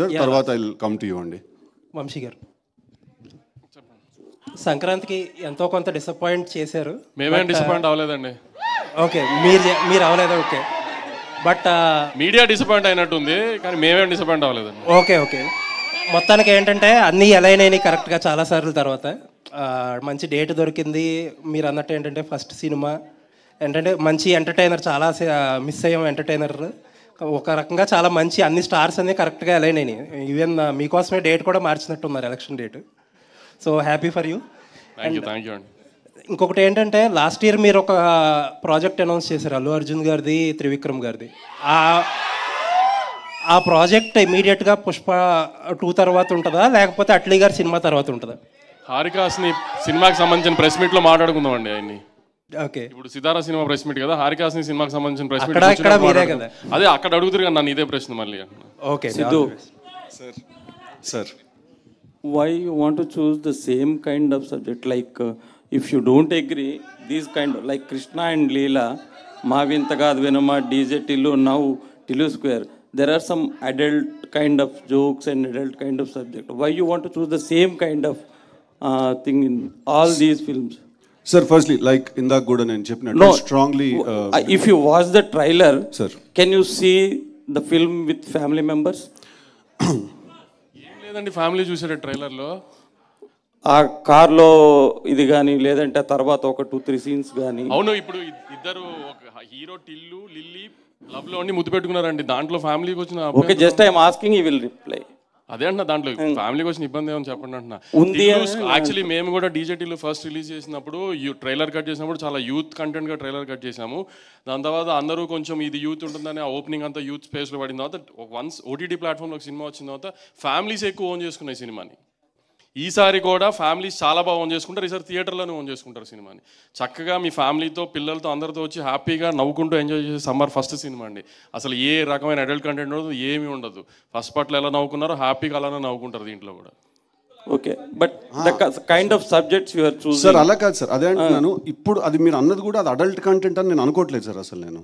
Sir, తర్వాత I will come to you అండి. వంశీ గారు, సంక్రాంతికి ఎంతో కొంత డిసప్పాయింట్ చేశారు. మేమేం డిసప్పాయింట్ అవ్వలేదండి. ఓకే, మీరు అవ్వలేదు. ఓకే, బట్ మీడియా డిసప్పాయింట్ అయినట్టుంది, కానీ మేమేం డిసప్పాయింట్ అవ్వలేదండి. ఓకే. మొత్తానికి ఏంటంటే అన్నీ అలైన్ అయినాయి కరెక్ట్గా చాలాసార్లు. తర్వాత మంచి డేట్ దొరికింది. మీరు అన్నట్టు ఏంటంటే ఫస్ట్ సినిమా ఏంటంటే మంచి ఎంటర్టైనర్, చాలా మిస్ అయ్యాం ఎంటర్టైనర్. ఒక రకంగా చాలా మంచి అన్ని స్టార్స్ అన్నీ కరెక్ట్గా అలైన్ అయినాయి. ఈవెన్ మీకోసమే డేట్ కూడా మార్చినట్టున్నారు, election date. So happy for you. Thank you అండి. ఇంకొకటి ఏంటంటే లాస్ట్ ఇయర్ మీరు ఒక ప్రాజెక్ట్ అనౌన్స్ చేశారు, అల్లు అర్జున్ గారిది, త్రివిక్రమ్ గారిది. ఆ ప్రాజెక్ట్ ఇమీడియట్గా పుష్ప 2 తర్వాత ఉంటుందా, లేకపోతే అట్లీ గారి సినిమా తర్వాత ఉంటుందా? హారికాస్ని సినిమాకి సంబంధించిన ప్రెస్ మీట్లో మాట్లాడుకుందాం అండి ఆయన్ని. ఓకే, ఇప్పుడు సితారా సినిమా ప్రెస్ మీట్ కదా, హారికాస్ని సినిమాకి సంబంధించిన ప్రెస్ మీట్ ఇక్కడ మీరే కదా. అదే అక్కడ అడుగుతారు కదా నన్ను ఇదే ప్రశ్న మళ్ళీ. Okay Siddhu sir, why you want to choose the same kind of subject? Like if you don't agree, these kind of like Krishna and Leela, Mavintagad Venama, DJ Tillu, now Tillu Square, there are some adult kind of jokes and adult kind of subject. Why you want to choose the same kind of thing in all these films? Sir, firstly, like indak kuda nenu cheppinattu strongly if you watch the trailer, sir, can you see the film with family members? లేదండి, family చూసారు ట్రైలర్లో. ఆ కార్లో ఇది కానీ లేదంటే తర్వాత ఒక 2-3 సీన్స్ కానీ. అవును, ఇప్పుడు ఇద్దరు ఒక హీరో టిల్లు లిల్లీ లవ్ లో అన్ని ముద్దు పెట్టుకున్నారండి. దాంట్లో ఫ్యామిలీకి వచ్చిన okay, just I'm asking, you will reply. అదే అంటున్నా, దాంట్లో ఫ్యామిలీకి వచ్చిన ఇబ్బంది ఏమని చెప్పండి అంటున్నా. ఉంది యాక్చువల్లీ మేము కూడా డీజేటీలో ఫస్ట్ రిలీజ్ చేసినప్పుడు ట్రైలర్ కట్ చేసినప్పుడు చాలా యూత్ కంటెంట్గా ట్రైలర్ కట్ చేసాము. దాని తర్వాత అందరూ కొంచెం ఇది యూత్ ఉంటుందని ఆ ఓపెనింగ్ అంతా యూత్ స్పేస్లో పడిన తర్వాత వన్స్ ఓటీటీ ప్లాట్ఫామ్లో ఒక సినిమా వచ్చిన తర్వాత ఫ్యామిలీస్ ఎక్కువ ఓన్ చేసుకున్నాయి సినిమాని. ఈసారి కూడా ఫ్యామిలీస్ చాలా బాగా ఓన్ చేసుకుంటారు. ఈసారి థియేటర్లోనే ఓన్ చేసుకుంటారు సినిమాని. చక్కగా మీ ఫ్యామిలీతో పిల్లలతో అందరితో వచ్చి హ్యాపీగా నవ్వుకుంటూ ఎంజాయ్ చేసే సమ్మర్ ఫస్ట్ సినిమా అండి. అసలు ఏ రకమైన అడల్ట్ కంటెంట్ ఉండదు, ఏమీ ఉండదు. ఫస్ట్ పార్ట్లో ఎలా నవ్వుకున్నారో హ్యాపీగా అలానే నవ్వుకుంటారు దీంట్లో కూడా. Okay, but the kind of subjects you are choosing. Sir అలా కాదు సార్, అదే అంటున్నాను. ఇప్పుడు అది మీరు అన్నది కూడా అది అడల్ట్ కంటెంట్ అని నేను అనుకోవట్లేదు సార్ అసలు నేను.